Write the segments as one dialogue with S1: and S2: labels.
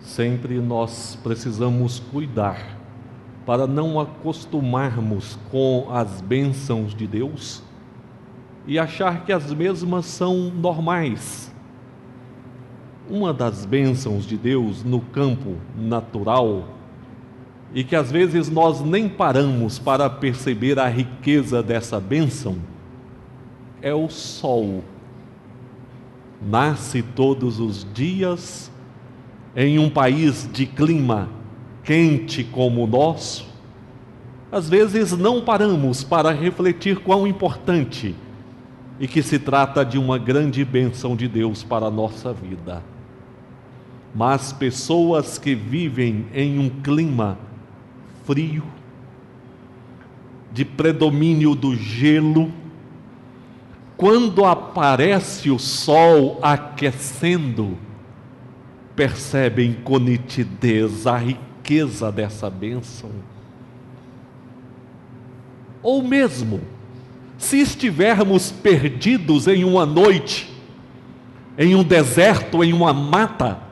S1: Sempre nós precisamos cuidar para não acostumarmos com as bênçãos de Deus e achar que as mesmas são normais. Uma das bênçãos de Deus no campo natural, e que às vezes nós nem paramos para perceber a riqueza dessa bênção, é o sol. Nasce todos os dias em um país de clima quente como o nosso. Às vezes não paramos para refletir quão importante e que se trata de uma grande bênção de Deus para a nossa vida. Mas pessoas que vivem em um clima frio, de predomínio do gelo, quando aparece o sol aquecendo, percebem com nitidez a riqueza dessa bênção. Ou mesmo, se estivermos perdidos em uma noite, em um deserto, em uma mata,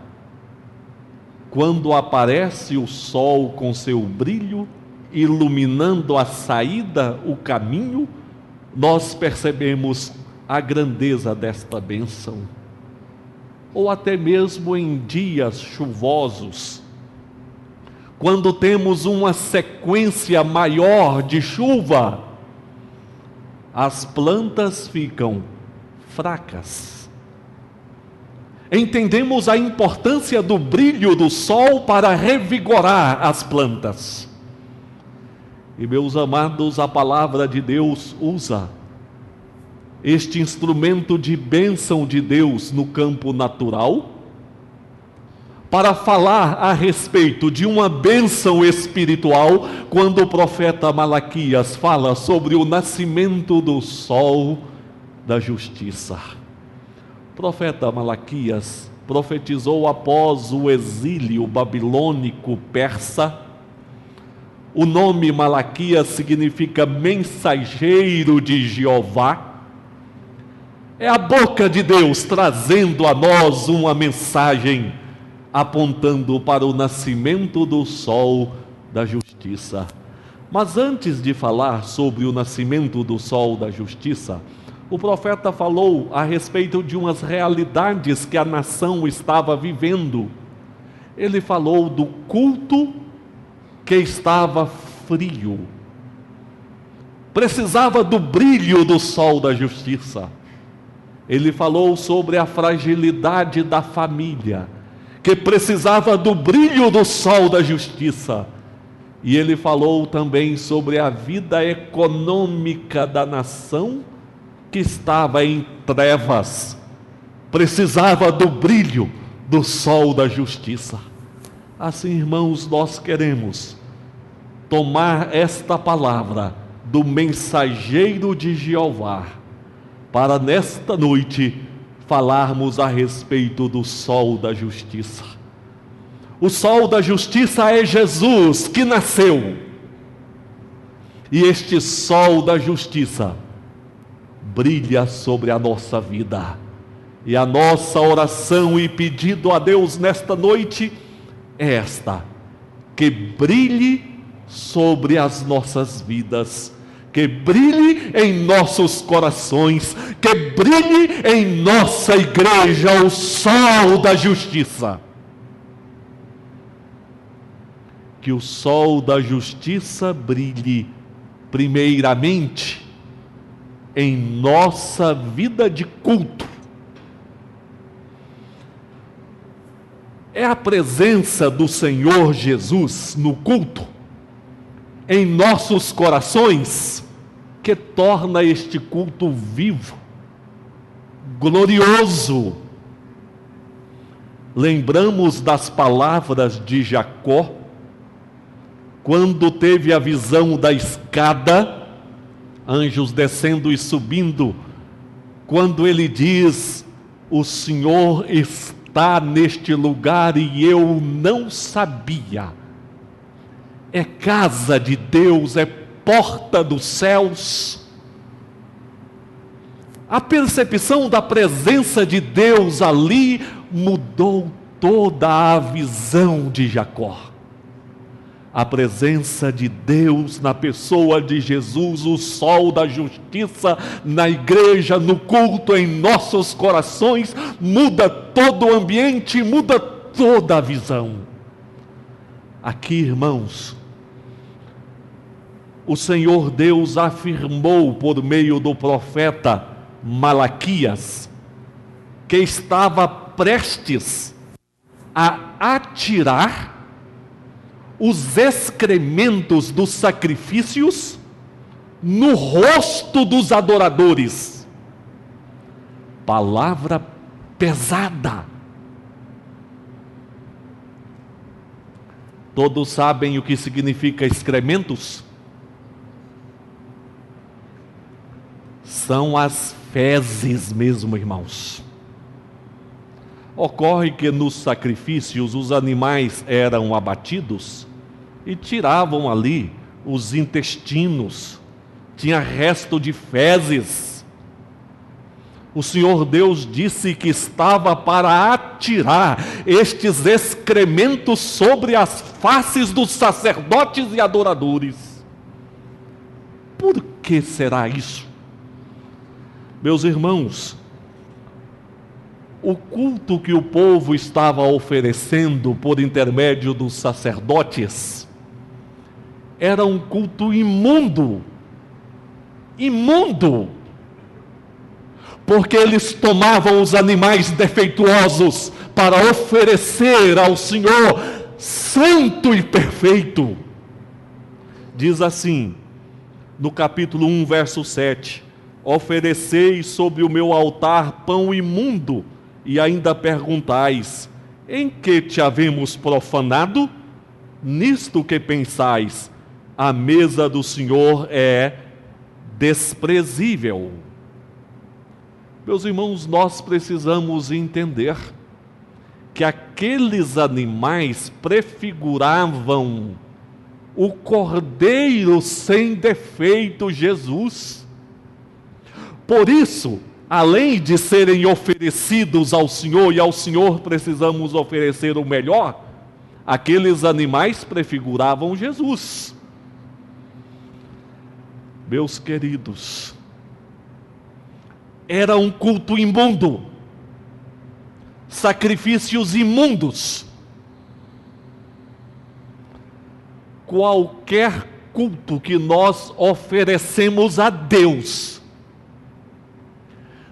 S1: quando aparece o sol com seu brilho, iluminando a saída, o caminho, nós percebemos a grandeza desta bênção. Ou até mesmo em dias chuvosos, quando temos uma sequência maior de chuva, as plantas ficam fracas. Entendemos a importância do brilho do sol para revigorar as plantas. E, meus amados, a palavra de Deus usa este instrumento de bênção de Deus no campo natural para falar a respeito de uma bênção espiritual, quando o profeta Malaquias fala sobre o nascimento do sol da justiça. O profeta Malaquias profetizou após o exílio babilônico persa. O nome Malaquias significa mensageiro de Jeová. É a boca de Deus trazendo a nós uma mensagem, apontando para o nascimento do sol da justiça. Mas antes de falar sobre o nascimento do sol da justiça, o profeta falou a respeito de umas realidades que a nação estava vivendo. Ele falou do culto que estava frio, precisava do brilho do sol da justiça. Ele falou sobre a fragilidade da família, que precisava do brilho do sol da justiça. E ele falou também sobre a vida econômica da nação, que estava em trevas, precisava do brilho do sol da justiça. Assim, irmãos, nós queremos tomar esta palavra do mensageiro de Jeová, para nesta noite falarmos a respeito do sol da justiça. O sol da justiça é Jesus que nasceu. E este sol da justiça brilha sobre a nossa vida. E a nossa oração e pedido a Deus nesta noite é esta: que brilhe sobre as nossas vidas, que brilhe em nossos corações, que brilhe em nossa igreja o sol da justiça. Que o sol da justiça brilhe primeiramente em nossa vida de culto. É a presença do Senhor Jesus no culto, em nossos corações, que torna este culto vivo, glorioso. Lembramos das palavras de Jacó, quando teve a visão da escada, anjos descendo e subindo, quando ele diz: o Senhor está neste lugar e eu não sabia. É casa de Deus, é porta dos céus. A percepção da presença de Deus ali mudou toda a visão de Jacó. A presença de Deus na pessoa de Jesus, o sol da justiça, na igreja, no culto, em nossos corações, muda todo o ambiente, muda toda a visão. Aqui, irmãos, o Senhor Deus afirmou por meio do profeta Malaquias que estava prestes a atirar os excrementos dos sacrifícios no rosto dos adoradores. Palavra pesada. Todos sabem o que significa excrementos? São as fezes mesmo, irmãos. Ocorre que nos sacrifícios os animais eram abatidos e tiravam ali os intestinos, tinha resto de fezes. O Senhor Deus disse que estava para atirar estes excrementos sobre as faces dos sacerdotes e adoradores. Por que será isso? Meus irmãos, o culto que o povo estava oferecendo por intermédio dos sacerdotes era um culto imundo, porque eles tomavam os animais defeituosos para oferecer ao Senhor santo e perfeito. Diz assim, no capítulo 1, verso 7, ofereceis sobre o meu altar pão imundo, e ainda perguntais, em que te havemos profanado? Nisto que pensais, a mesa do Senhor é desprezível. Meus irmãos, nós precisamos entender que aqueles animais prefiguravam o Cordeiro sem defeito, Jesus. Por isso, além de serem oferecidos ao Senhor, e ao Senhor precisamos oferecer o melhor, aqueles animais prefiguravam Jesus. Meus queridos, era um culto imundo, sacrifícios imundos. Qualquer culto que nós oferecemos a Deus,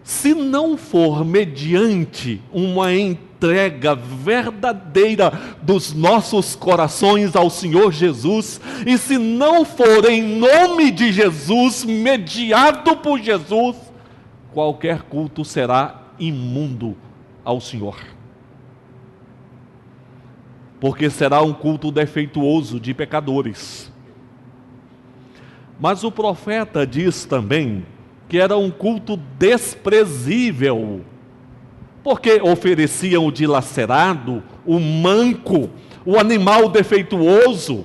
S1: se não for mediante uma entrega verdadeira dos nossos corações ao Senhor Jesus, e se não for em nome de Jesus, mediado por Jesus, qualquer culto será imundo ao Senhor. Porque será um culto defeituoso de pecadores. Mas o profeta diz também que era um culto desprezível, porque ofereciam o dilacerado, o manco, o animal defeituoso.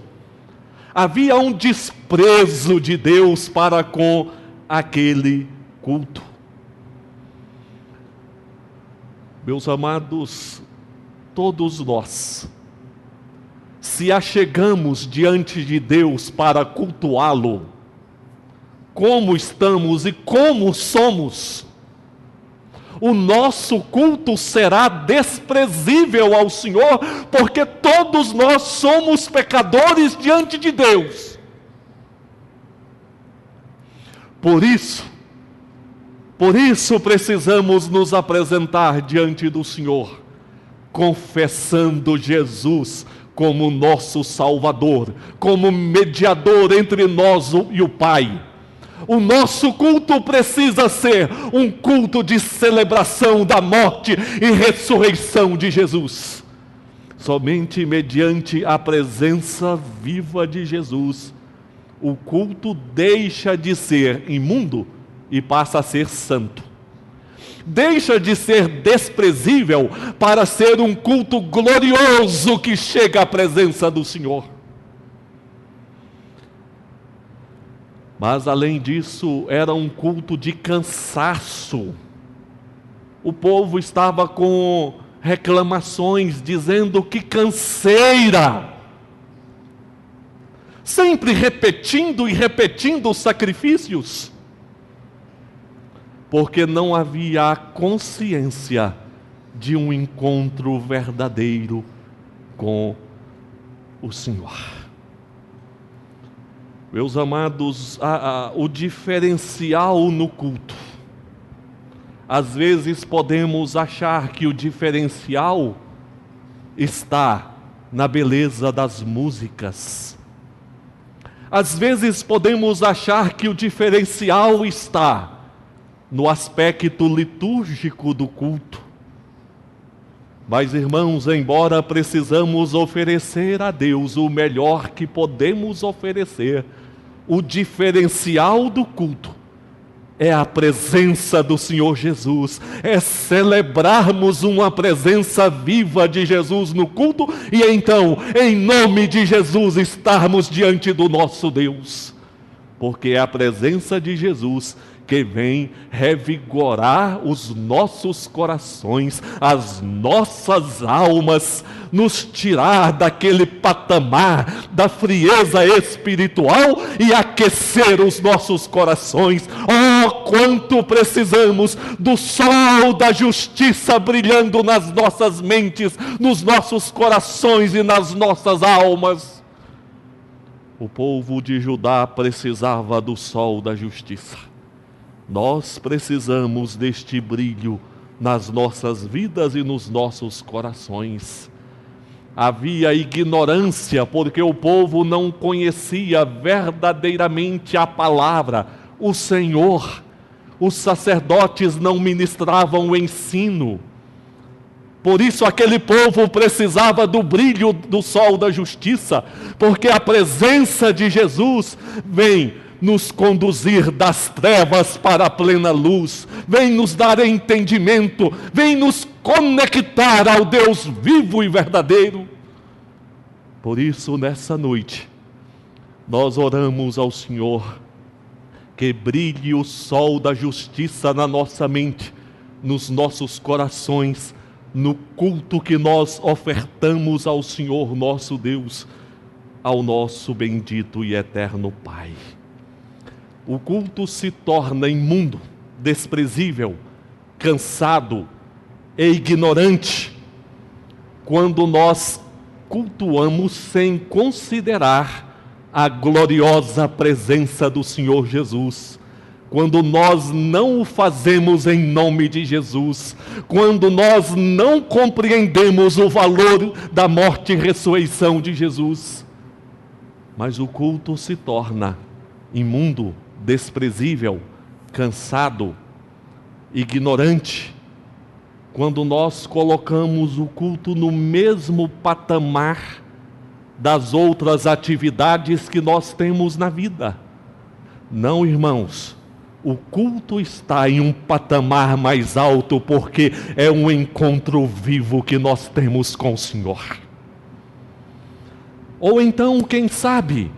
S1: Havia um desprezo de Deus para com aquele culto. Meus amados, todos nós, se achegamos diante de Deus para cultuá-lo, como estamos e como somos, o nosso culto será desprezível ao Senhor, porque todos nós somos pecadores diante de Deus. Por isso precisamos nos apresentar diante do Senhor, confessando Jesus como nosso Salvador, como mediador entre nós e o Pai. O nosso culto precisa ser um culto de celebração da morte e ressurreição de Jesus. Somente mediante a presença viva de Jesus, o culto deixa de ser imundo e passa a ser santo. Deixa de ser desprezível para ser um culto glorioso que chega à presença do Senhor. Mas além disso, era um culto de cansaço. O povo estava com reclamações, dizendo que canseira. Sempre repetindo e repetindo os sacrifícios, porque não havia a consciência de um encontro verdadeiro com o Senhor. Meus amados, o diferencial no culto. Às vezes podemos achar que o diferencial está na beleza das músicas. Às vezes podemos achar que o diferencial está no aspecto litúrgico do culto. Mas, irmãos, embora precisamos oferecer a Deus o melhor que podemos oferecer, o diferencial do culto é a presença do Senhor Jesus, é celebrarmos uma presença viva de Jesus no culto e então, em nome de Jesus, estarmos diante do nosso Deus. Porque é a presença de Jesus que vem revigorar os nossos corações, as nossas almas, nos tirar daquele patamar da frieza espiritual e aquecer os nossos corações. Oh, quanto precisamos do sol da justiça brilhando nas nossas mentes, nos nossos corações e nas nossas almas. O povo de Judá precisava do sol da justiça. Nós precisamos deste brilho nas nossas vidas e nos nossos corações. Havia ignorância, porque o povo não conhecia verdadeiramente a palavra, o Senhor. Os sacerdotes não ministravam o ensino. Por isso aquele povo precisava do brilho do sol da justiça, porque a presença de Jesus vem nos conduzir das trevas para a plena luz, vem nos dar entendimento, vem nos conectar ao Deus vivo e verdadeiro. Por isso, nessa noite, nós oramos ao Senhor, que brilhe o sol da justiça na nossa mente, nos nossos corações, no culto que nós ofertamos ao Senhor nosso Deus, ao nosso bendito e eterno Pai. O culto se torna imundo, desprezível, cansado e ignorante quando nós cultuamos sem considerar a gloriosa presença do Senhor Jesus. Quando nós não o fazemos em nome de Jesus, quando nós não compreendemos o valor da morte e ressurreição de Jesus. Mas o culto se torna imundo, desprezível, cansado, ignorante, quando nós colocamos o culto no mesmo patamar das outras atividades que nós temos na vida. Não, irmãos, o culto está em um patamar mais alto, porque é um encontro vivo que nós temos com o Senhor. Ou então, quem sabe,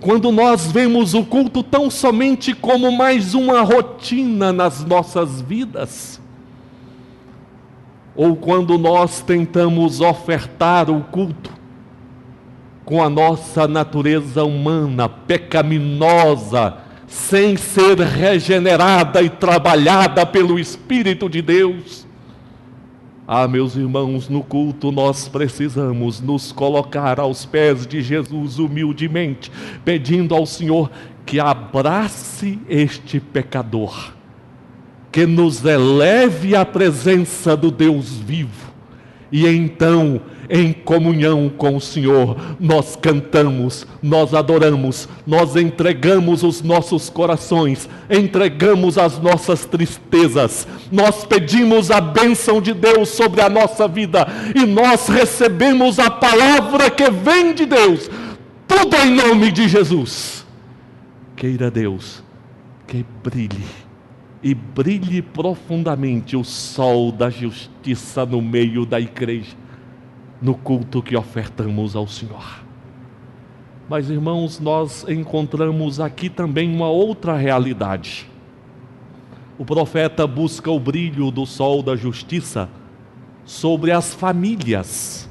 S1: quando nós vemos o culto tão somente como mais uma rotina nas nossas vidas, ou quando nós tentamos ofertar o culto com a nossa natureza humana, pecaminosa, sem ser regenerada e trabalhada pelo Espírito de Deus. Ah, meus irmãos, no culto nós precisamos nos colocar aos pés de Jesus humildemente, pedindo ao Senhor que abrace este pecador, que nos eleve à presença do Deus vivo, e então, em comunhão com o Senhor, nós cantamos, nós adoramos, nós entregamos os nossos corações, entregamos as nossas tristezas, nós pedimos a bênção de Deus sobre a nossa vida, e nós recebemos a palavra que vem de Deus, tudo em nome de Jesus. Queira Deus que brilhe, e brilhe profundamente o sol da justiça no meio da igreja, no culto que ofertamos ao Senhor. Mas, irmãos, nós encontramos aqui também uma outra realidade. O profeta busca o brilho do sol da justiça sobre as famílias.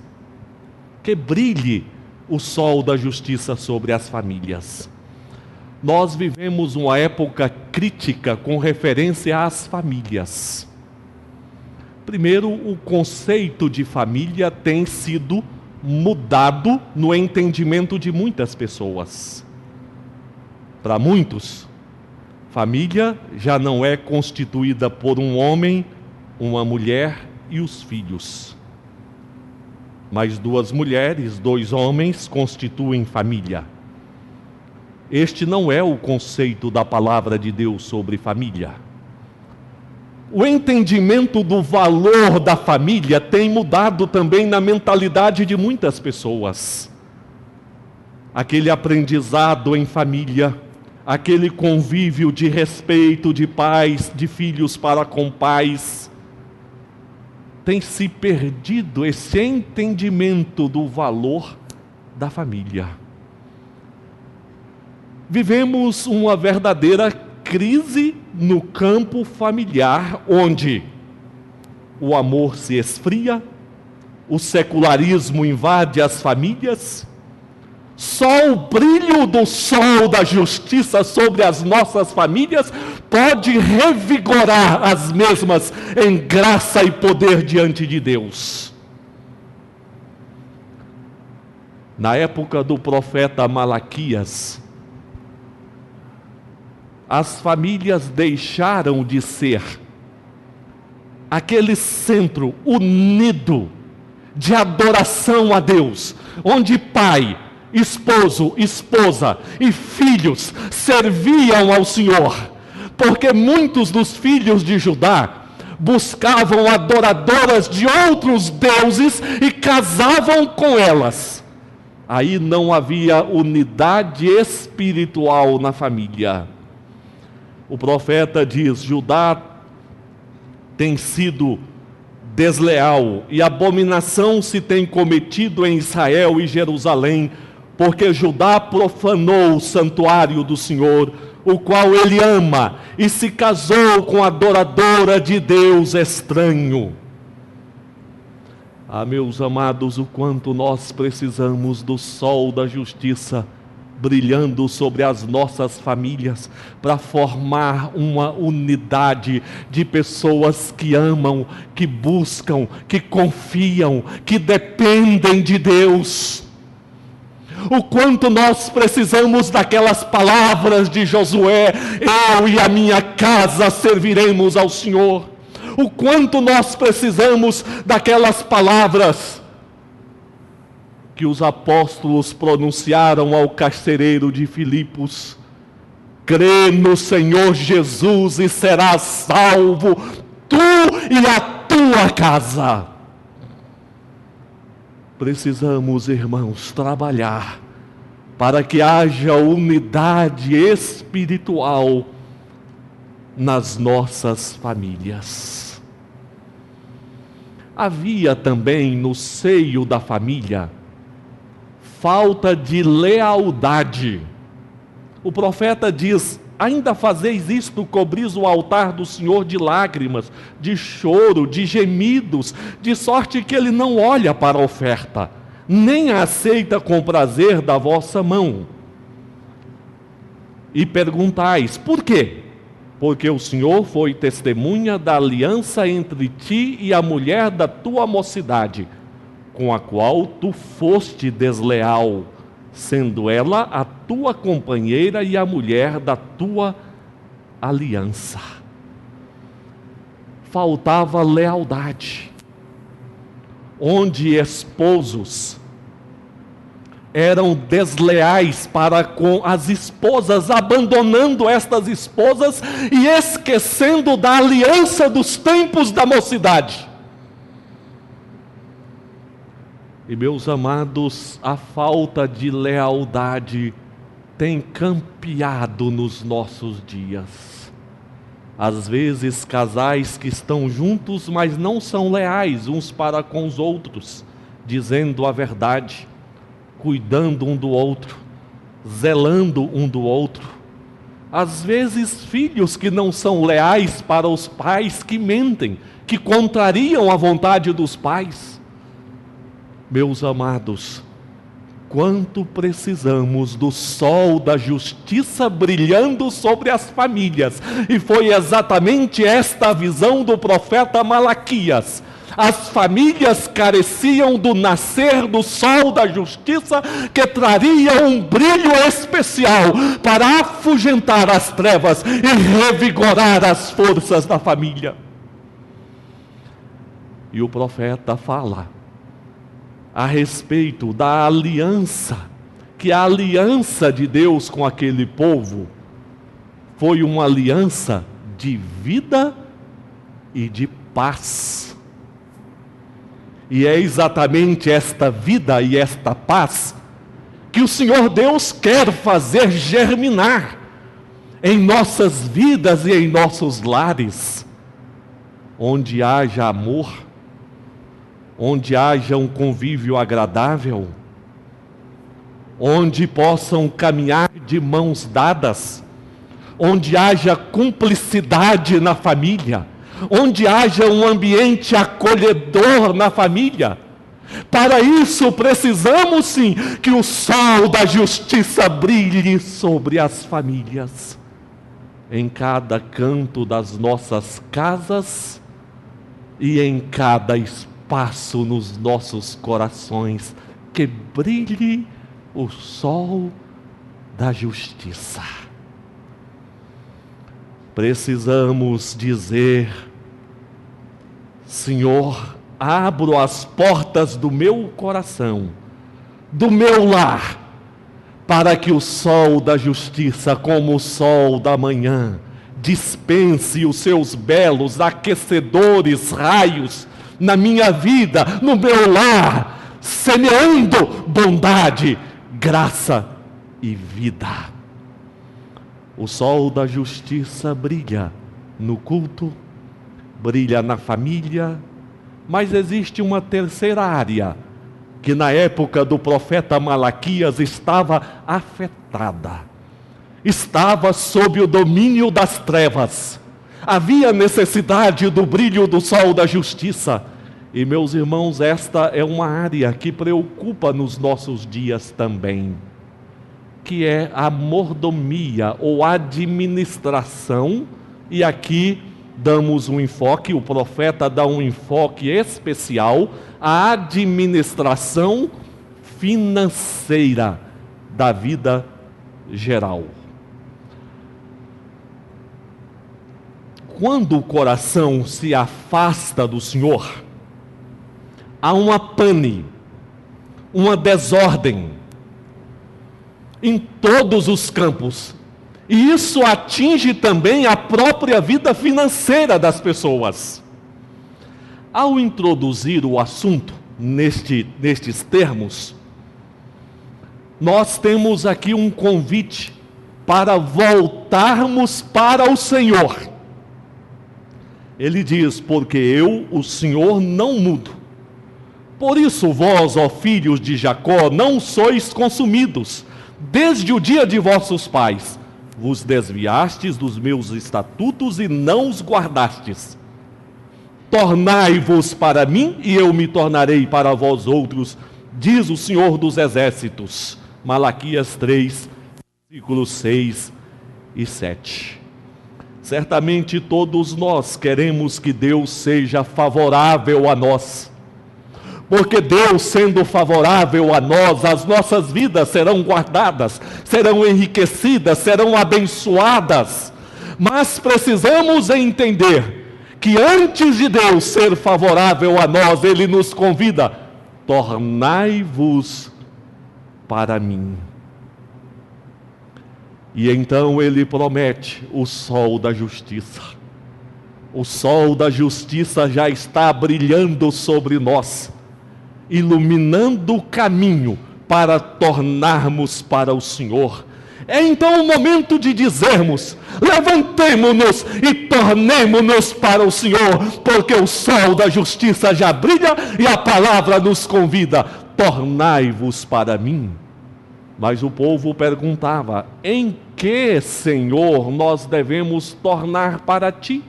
S1: Que brilhe o sol da justiça sobre as famílias. Nós vivemos uma época crítica com referência às famílias. Primeiro, o conceito de família tem sido mudado no entendimento de muitas pessoas. Para muitos, família já não é constituída por um homem, uma mulher e os filhos. Mas 2 mulheres, 2 homens constituem família. Este não é o conceito da palavra de Deus sobre família. O entendimento do valor da família tem mudado também na mentalidade de muitas pessoas. Aquele aprendizado em família, aquele convívio de respeito de pais, de filhos para com pais, tem se perdido esse entendimento do valor da família. Vivemos uma verdadeira crise no campo familiar, onde o amor se esfria, o secularismo invade as famílias. Só o brilho do sol da justiça sobre as nossas famílias pode revigorar as mesmas em graça e poder diante de Deus. Na época do profeta Malaquias, as famílias deixaram de ser aquele centro unido de adoração a Deus, onde pai, esposo, esposa e filhos serviam ao Senhor, porque muitos dos filhos de Judá buscavam adoradoras de outros deuses e casavam com elas. Aí não havia unidade espiritual na família. O profeta diz: Judá tem sido desleal e abominação se tem cometido em Israel e Jerusalém, porque Judá profanou o santuário do Senhor, o qual ele ama, e se casou com a adoradora de Deus estranho. Ah, meus amados, o quanto nós precisamos do sol da justiça brilhando sobre as nossas famílias, para formar uma unidade de pessoas que amam, que buscam, que confiam, que dependem de Deus. O quanto nós precisamos daquelas palavras de Josué: eu e a minha casa serviremos ao Senhor. O quanto nós precisamos daquelas palavras que os apóstolos pronunciaram ao carcereiro de Filipos: crê no Senhor Jesus e serás salvo, tu e a tua casa. Precisamos, irmãos, trabalhar para que haja unidade espiritual nas nossas famílias. Havia também no seio da família falta de lealdade. O profeta diz: ainda fazeis isto, cobris o altar do Senhor de lágrimas, de choro, de gemidos, de sorte que ele não olha para a oferta, nem a aceita com prazer da vossa mão. E perguntais: por quê? Porque o Senhor foi testemunha da aliança entre ti e a mulher da tua mocidade, com a qual tu foste desleal, sendo ela a tua companheira e a mulher da tua aliança. Faltava lealdade. Onde esposos eram desleais para com as esposas, abandonando estas esposas e esquecendo da aliança dos tempos da mocidade. E, meus amados, a falta de lealdade tem campeado nos nossos dias. Às vezes, casais que estão juntos, mas não são leais uns para com os outros, dizendo a verdade, cuidando um do outro, zelando um do outro. Às vezes, filhos que não são leais para os pais, que mentem, que contrariam a vontade dos pais. Meus amados, quanto precisamos do sol da justiça brilhando sobre as famílias. E foi exatamente esta a visão do profeta Malaquias. As famílias careciam do nascer do sol da justiça, que traria um brilho especial para afugentar as trevas e revigorar as forças da família. E o profeta fala a respeito da aliança, que a aliança de Deus com aquele povo foi uma aliança de vida e de paz. E é exatamente esta vida e esta paz que o Senhor Deus quer fazer germinar em nossas vidas e em nossos lares, onde haja amor, onde haja um convívio agradável, onde possam caminhar de mãos dadas, onde haja cumplicidade na família, onde haja um ambiente acolhedor na família. Para isso precisamos sim que o sol da justiça brilhe sobre as famílias, em cada canto das nossas casas e em cada espaço nos nossos corações, que brilhe o sol da justiça. Precisamos dizer: Senhor, abro as portas do meu coração, do meu lar, para que o sol da justiça, como o sol da manhã, dispense os seus belos, aquecedores raios na minha vida, no meu lar, semeando bondade, graça e vida. O sol da justiça brilha no culto, brilha na família, mas existe uma terceira área, que na época do profeta Malaquias estava afetada, estava sob o domínio das trevas. Havia necessidade do brilho do sol da justiça. E, meus irmãos, esta é uma área que preocupa nos nossos dias também, que é a mordomia ou administração. E aqui damos um enfoque, o profeta dá um enfoque especial à administração financeira da vida geral. Quando o coração se afasta do Senhor, há uma pane, uma desordem em todos os campos. E isso atinge também a própria vida financeira das pessoas. Ao introduzir o assunto nestes termos, nós temos aqui um convite para voltarmos para o Senhor. Ele diz: porque eu, o Senhor, não mudo. Por isso vós, ó filhos de Jacó, não sois consumidos. Desde o dia de vossos pais, vos desviastes dos meus estatutos e não os guardastes. Tornai-vos para mim, e eu me tornarei para vós outros, diz o Senhor dos Exércitos. Malaquias 3, versículos 6 e 7. Certamente todos nós queremos que Deus seja favorável a nós, porque Deus, sendo favorável a nós, as nossas vidas serão guardadas, serão enriquecidas, serão abençoadas. Mas precisamos entender que antes de Deus ser favorável a nós, Ele nos convida: tornai-vos para mim. E então Ele promete o sol da justiça. O sol da justiça já está brilhando sobre nós, iluminando o caminho para tornarmos para o Senhor. É então o momento de dizermos: levantemo-nos e tornemo-nos para o Senhor, porque o sol da justiça já brilha e a palavra nos convida: tornai-vos para mim. Mas o povo perguntava: em que, Senhor, nós devemos tornar para ti?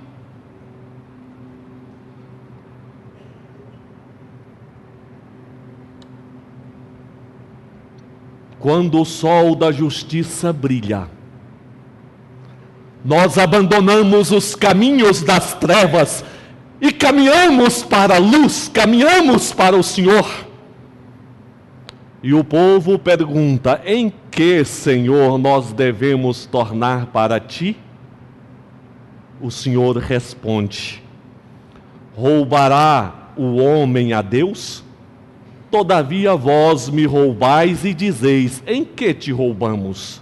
S1: Quando o sol da justiça brilha, nós abandonamos os caminhos das trevas e caminhamos para a luz, caminhamos para o Senhor. E o povo pergunta: em que, Senhor, nós devemos tornar para ti? O Senhor responde: roubará o homem a Deus? Todavia vós me roubais e dizeis: em que te roubamos?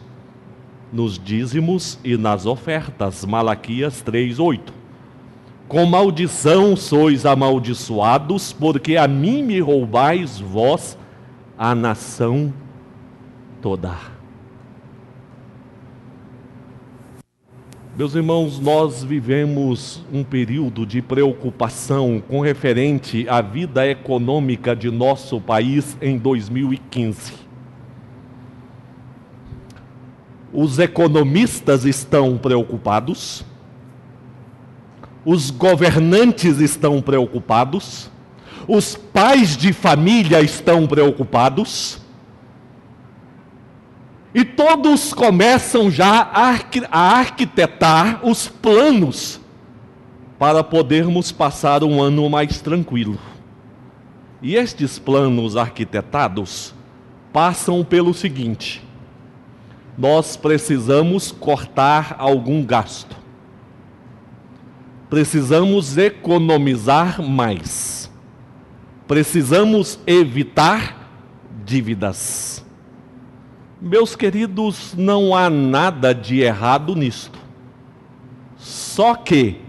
S1: Nos dízimos e nas ofertas. Malaquias 3:8. Com maldição sois amaldiçoados, porque a mim me roubais vós, a nação toda. Meus irmãos, nós vivemos um período de preocupação com referente à vida econômica de nosso país em 2015. Os economistas estão preocupados, os governantes estão preocupados, os pais de família estão preocupados, e todos começam já a arquitetar os planos para podermos passar um ano mais tranquilo. E estes planos arquitetados passam pelo seguinte: nós precisamos cortar algum gasto, precisamos economizar mais, precisamos evitar dívidas. Meus queridos, não há nada de errado nisto. Só que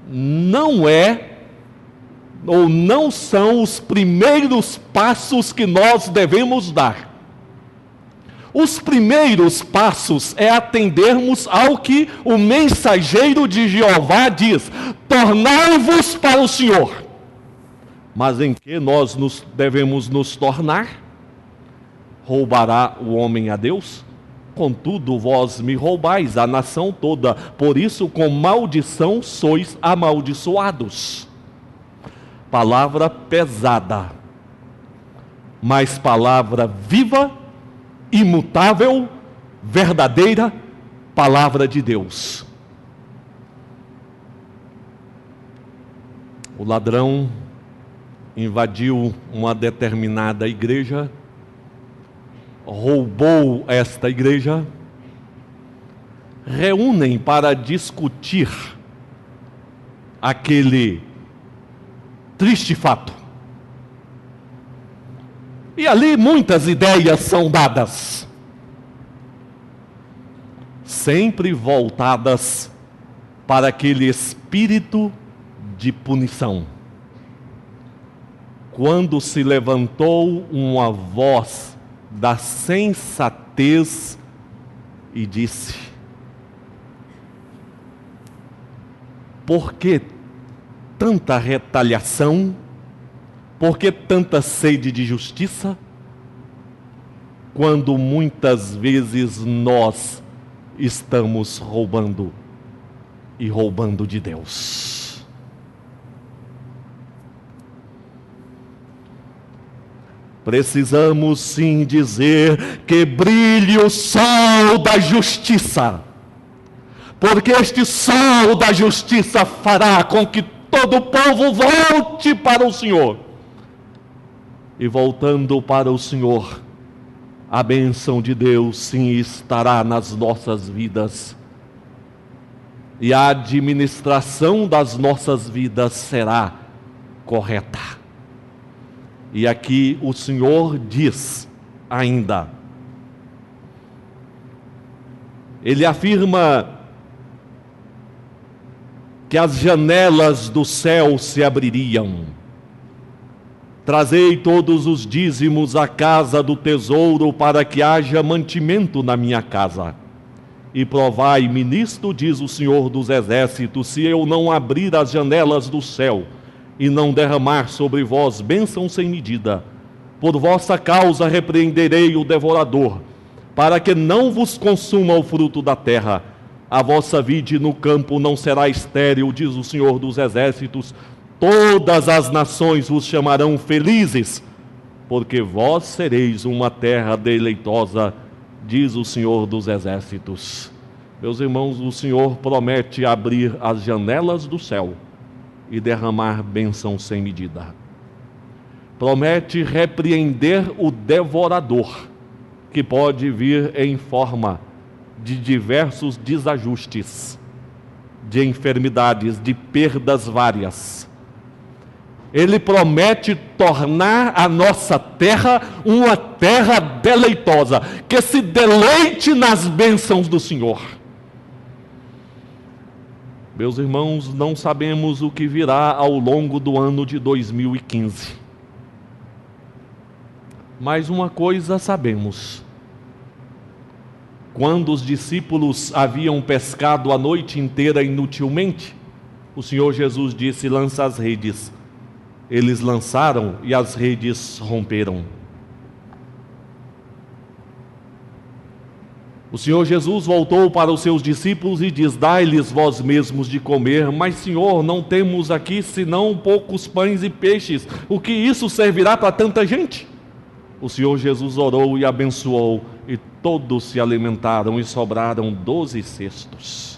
S1: não é ou não são os primeiros passos que nós devemos dar. Os primeiros passos é atendermos ao que o mensageiro de Jeová diz: tornai-vos para o Senhor. Mas em que nós devemos nos tornar? Roubará o homem a Deus? Contudo, vós me roubais, a nação toda. Por isso, com maldição sois amaldiçoados. Palavra pesada, mas palavra viva, imutável, verdadeira, palavra de Deus. O ladrão invadiu uma determinada igreja, roubou esta igreja, reúnem para discutir aquele triste fato. E ali muitas ideias são dadas, sempre voltadas para aquele espírito de punição. Quando se levantou uma voz da sensatez e disse: por que tanta retaliação? Por que tanta sede de justiça? Quando muitas vezes nós estamos roubando e roubando de Deus. Precisamos sim dizer que brilhe o sol da justiça, porque este sol da justiça fará com que todo o povo volte para o Senhor. E voltando para o Senhor, a bênção de Deus sim estará nas nossas vidas, e a administração das nossas vidas será correta. E aqui o Senhor diz ainda, Ele afirma que as janelas do céu se abririam. Trazei todos os dízimos à casa do tesouro, para que haja mantimento na minha casa. E provai-me nisto, diz o Senhor dos Exércitos, se eu não abrir as janelas do céu e não derramar sobre vós bênção sem medida. Por vossa causa repreenderei o devorador, para que não vos consuma o fruto da terra. A vossa vide no campo não será estéril, diz o Senhor dos Exércitos. Todas as nações vos chamarão felizes, porque vós sereis uma terra deleitosa, diz o Senhor dos Exércitos. Meus irmãos, o Senhor promete abrir as janelas do céu e derramar bênção sem medida. Promete repreender o devorador, que pode vir em forma de diversos desajustes, de enfermidades, de perdas várias. Ele promete tornar a nossa terra uma terra deleitosa, que se deleite nas bênçãos do Senhor. Meus irmãos, não sabemos o que virá ao longo do ano de 2015. Mas uma coisa sabemos: quando os discípulos haviam pescado a noite inteira inutilmente, o Senhor Jesus disse: lança as redes. Eles lançaram e as redes romperam. O Senhor Jesus voltou para os seus discípulos e diz: dai-lhes vós mesmos de comer. Mas, Senhor, não temos aqui senão poucos pães e peixes. O que isso servirá para tanta gente? O Senhor Jesus orou e abençoou, e todos se alimentaram, e sobraram 12 cestos.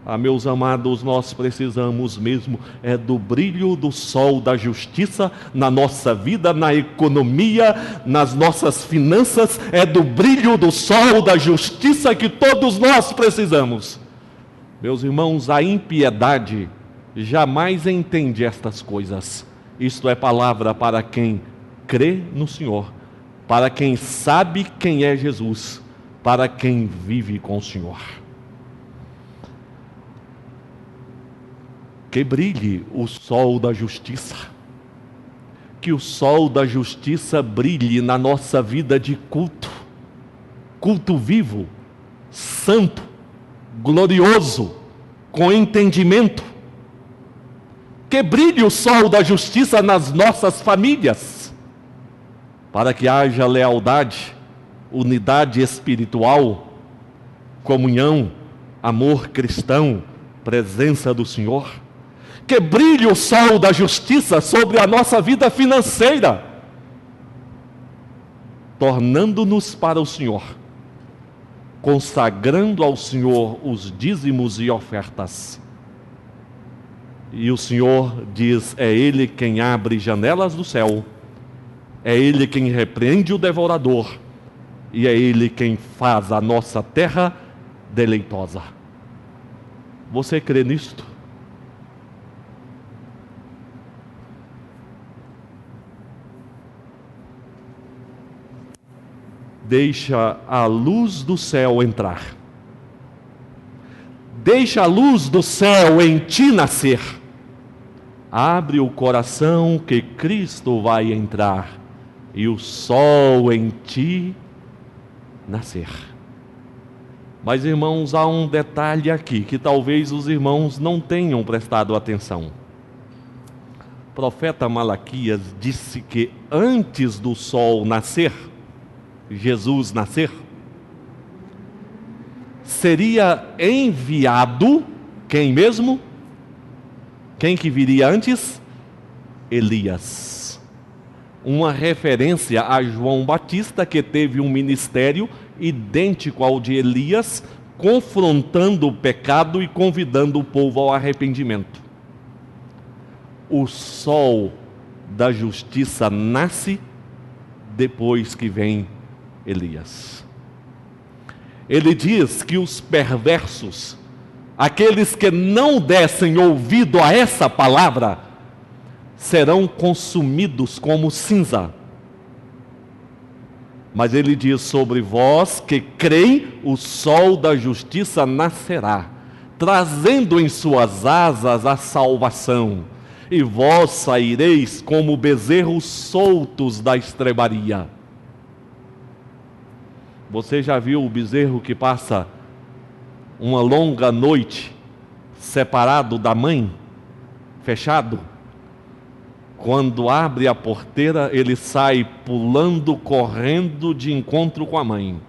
S1: Ah, meus amados, nós precisamos mesmo do brilho do sol da justiça na nossa vida, na economia, nas nossas finanças. É do brilho do sol da justiça que todos nós precisamos. Meus irmãos, a impiedade jamais entende estas coisas. Isto é palavra para quem crê no Senhor, para quem sabe quem é Jesus, para quem vive com o Senhor. Que brilhe o sol da justiça, que o sol da justiça brilhe na nossa vida de culto, culto vivo, santo, glorioso, com entendimento. Que brilhe o sol da justiça nas nossas famílias, para que haja lealdade, unidade espiritual, comunhão, amor cristão, presença do Senhor. Que brilhe o sol da justiça sobre a nossa vida financeira, tornando-nos para o Senhor, consagrando ao Senhor os dízimos e ofertas. E o Senhor diz: é Ele quem abre janelas do céu, é Ele quem repreende o devorador, e é Ele quem faz a nossa terra deleitosa. Você crê nisto? Deixa a luz do céu entrar. Deixa a luz do céu em ti nascer. Abre o coração que Cristo vai entrar e o sol em ti nascer. Mas, irmãos, há um detalhe aqui que talvez os irmãos não tenham prestado atenção. O profeta Malaquias disse que antes do sol nascer, Jesus nascer, seria enviado quem mesmo? Quem que viria antes? Elias. Uma referência a João Batista, que teve um ministério idêntico ao de Elias, confrontando o pecado e convidando o povo ao arrependimento. O sol da justiça nasce depois que vem Elias. Ele diz que os perversos, aqueles que não dessem ouvido a essa palavra, serão consumidos como cinza. Mas ele diz: sobre vós que creem, o sol da justiça nascerá, trazendo em suas asas a salvação, e vós saireis como bezerros soltos da estrebaria. Você já viu o bezerro que passa uma longa noite separado da mãe, fechado? quando abre a porteira, ele sai pulando, correndo de encontro com a mãe.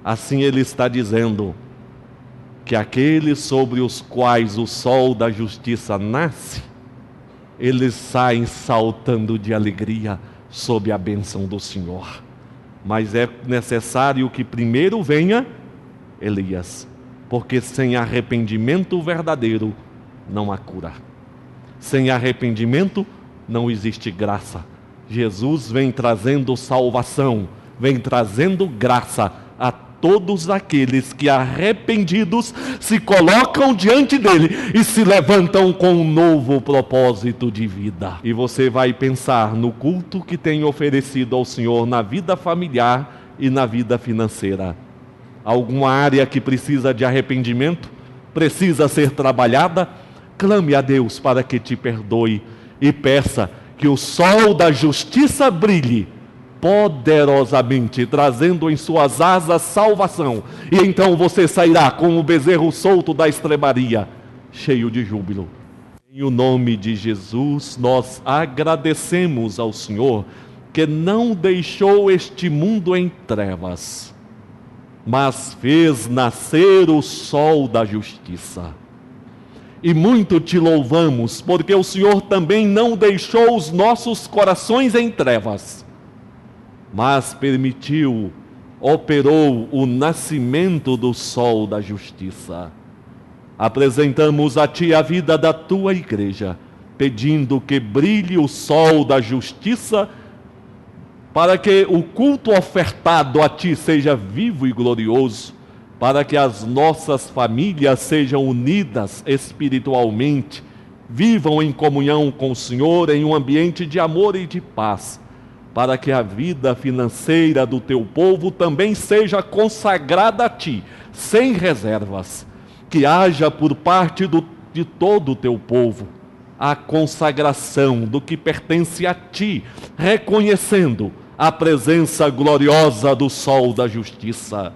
S1: Assim ele está dizendo que aqueles sobre os quais o sol da justiça nasce, eles saem saltando de alegria sob a bênção do Senhor. Mas é necessário que primeiro venha Elias, porque sem arrependimento verdadeiro não há cura. Sem arrependimento não existe graça. Jesus vem trazendo salvação, vem trazendo graça a todos aqueles que arrependidos se colocam diante dele e se levantam com um novo propósito de vida. E você vai pensar no culto que tem oferecido ao Senhor na vida familiar e na vida financeira. Alguma área que precisa de arrependimento, precisa ser trabalhada? Clame a Deus para que te perdoe e peça que o sol da justiça brilhe poderosamente, trazendo em suas asas salvação. E então você sairá como o bezerro solto da estrebaria, cheio de júbilo. Em o nome de Jesus, nós agradecemos ao Senhor que não deixou este mundo em trevas, mas fez nascer o sol da justiça. E muito te louvamos, porque o Senhor também não deixou os nossos corações em trevas, mas permitiu, operou o nascimento do sol da justiça. Apresentamos a Ti a vida da Tua igreja, pedindo que brilhe o sol da justiça, para que o culto ofertado a Ti seja vivo e glorioso, para que as nossas famílias sejam unidas espiritualmente, vivam em comunhão com o Senhor em um ambiente de amor e de paz, para que a vida financeira do Teu povo também seja consagrada a Ti, sem reservas. Que haja por parte de todo o Teu povo a consagração do que pertence a Ti, reconhecendo a presença gloriosa do sol da justiça.